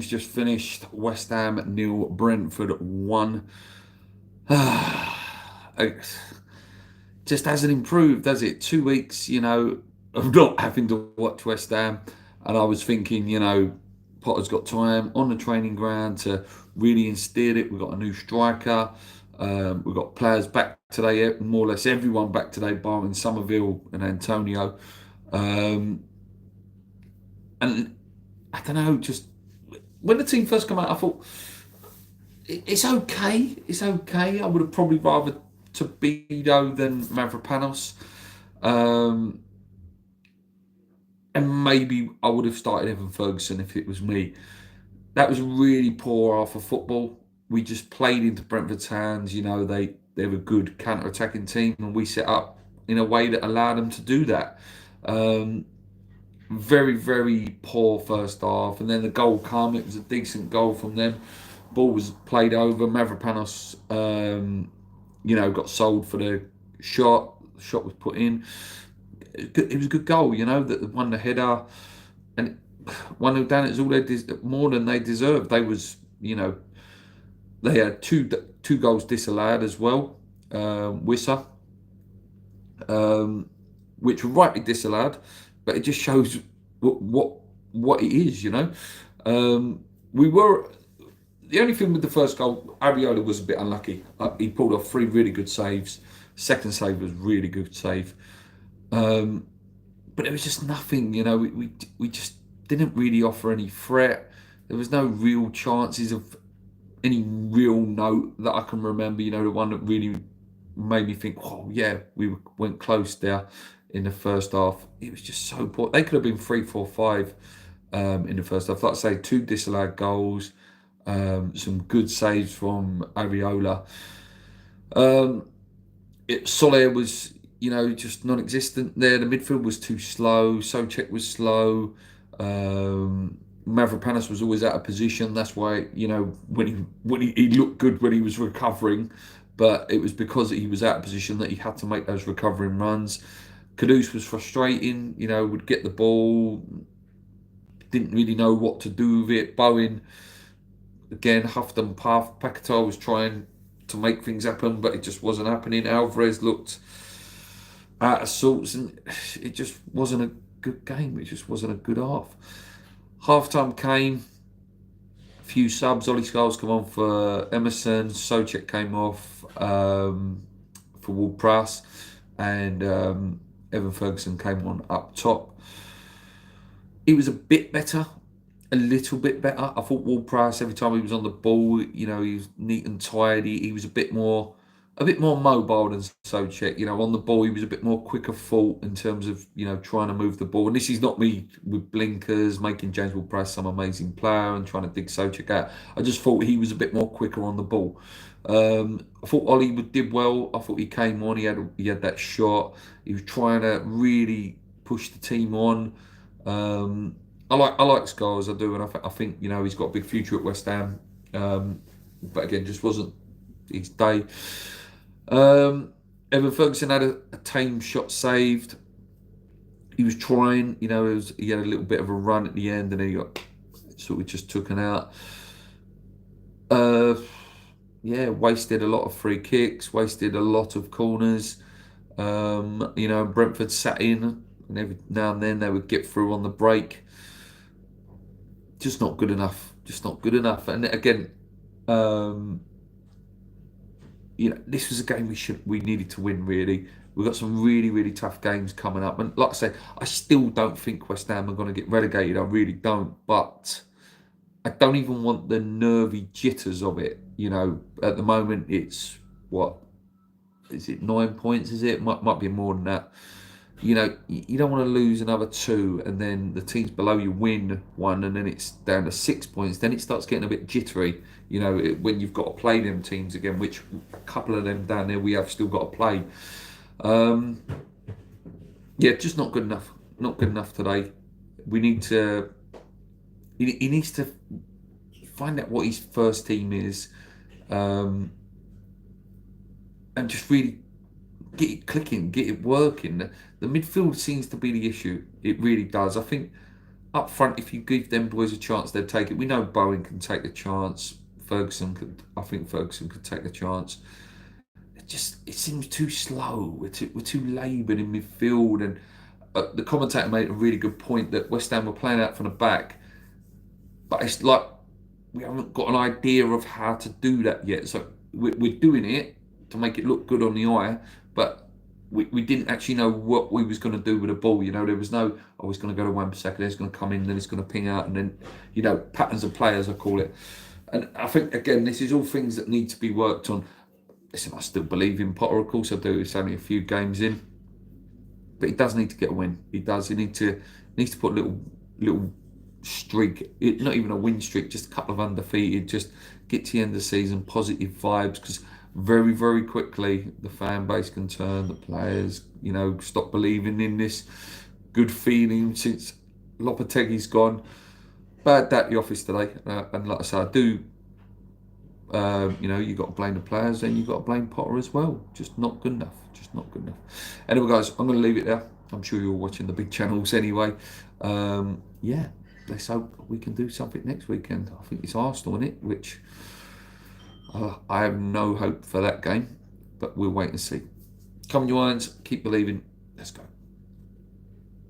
game's just finished. West Ham 0, Brentford 1. It just hasn't improved, does it? 2 weeks, of not having to watch West Ham. And I was thinking, Potter's got time on the training ground to really instill it. We've got a new striker. We've got players back today, more or less everyone back today, barring Somerville and Antonio. And I don't know, just when the team first came out, I thought it's okay. It's okay. I would have probably rather Torpedo than Mavropanos. Um, and maybe I would have started Evan Ferguson if it was me. That was really poor half of football. We just played into Brentford's hands. They're a good counter-attacking team, and we set up in a way that allowed them to do that. Very, very poor first half, and then the goal came. It was a decent goal from them. Ball was played over. Mavropanos, got sold for the shot. The shot was put in. It was a good goal, that won the header, and 1-0 down. It's all more than they deserved. They had two goals disallowed as well. Wissa, which were rightly disallowed, but it just shows what it is. We were. The only thing with the first goal, Areola was a bit unlucky. He pulled off 3 really good saves. Second save was really good save. But it was just nothing, we just didn't really offer any threat. There was no real chances of any real note that I can remember, the one that really made me think, oh yeah, we went close there in the first half. It was just so poor. They could have been 3, 4, 5 in the first half. Like I say, 2 disallowed goals, some good saves from Areola. Soler was, just non-existent there. The midfield was too slow. Soucek was slow. Mavropanos was always out of position. That's why, when he looked good when he was recovering, but it was because he was out of position that he had to make those recovering runs. Kudus was frustrating. Would get the ball, didn't really know what to do with it. Bowen, again, huffed and puffed. Paquetá was trying to make things happen, but it just wasn't happening. Alvarez looked out of sorts, and it just wasn't a good game. It just wasn't a good half. Half-time came, a few subs. Ollie Scholes come on for Emerson. Soucek came off for Ward-Prowse, and Evan Ferguson came on up top. He was a bit better, a little bit better. I thought Ward-Prowse, every time he was on the ball, he was neat and tidy. He was a bit more mobile than Soucek. On the ball, he was a bit more quick of foot in terms of, trying to move the ball. And this is not me with blinkers, making James Ward-Prowse some amazing player and trying to dig Soucek out. I just thought he was a bit more quicker on the ball. I thought Ollie did well. I thought he came on. He had that shot. He was trying to really push the team on. I like Scholes, I do, and I think he's got a big future at West Ham. But again, just wasn't his day. Evan Ferguson had a tame shot saved. He was trying, he had a little bit of a run at the end, and then he got sort of just taken out. Wasted a lot of free kicks, wasted a lot of corners. Brentford sat in, and every now and then they would get through on the break. Just not good enough. And again, this was a game we needed to win, really. We've got some really, really tough games coming up. And like I say, I still don't think West Ham are going to get relegated. I really don't. But I don't even want the nervy jitters of it. At the moment, it's, what? Is it 9 points, is it? Might be more than that. You don't want to lose another 2, and then the teams below you win 1, and then it's down to 6 points. Then it starts getting a bit jittery, when you've got to play them teams again, which a couple of them down there we have still got to play. Just not good enough. Not good enough today. We need to. He needs to find out what his first team is, and just really get it clicking, get it working. The midfield seems to be the issue. It really does. I think up front, if you give them boys a chance, they'd take it. We know Bowen can take the chance. Ferguson could. I think Ferguson could take the chance. It seems too slow. We're too laboured in midfield, and the commentator made a really good point that West Ham were playing out from the back, but it's like we haven't got an idea of how to do that yet. So we're doing it to make it look good on the eye, but we didn't actually know what we was going to do with the ball. You know, there was no, oh, he's going to go to Wan-Bissaka, he's going to come in, then he's going to ping out, and then, you know, patterns of play, as I call it. And I think, again, this is all things that need to be worked on. Listen, I still believe in Potter, of course I do. It's only a few games in, but he does need to get a win. He does. He needs to put a little streak, not even a win streak, just a couple of undefeated, just get to the end of the season, positive vibes, because very, very quickly the fan base can turn, the players, you know, stop believing in this good feeling since Lopetegui's gone. Bad day at the office today, and like I said, I do. You know, you got to blame the players, and you got to blame Potter as well. Just not good enough. Just not good enough. Anyway, guys, I'm going to leave it there. I'm sure you're watching the big channels anyway. Yeah, let's hope we can do something next weekend. I think it's Arsenal in it, which I have no hope for that game, but we'll wait and see. Come on, you irons, keep believing. Let's go.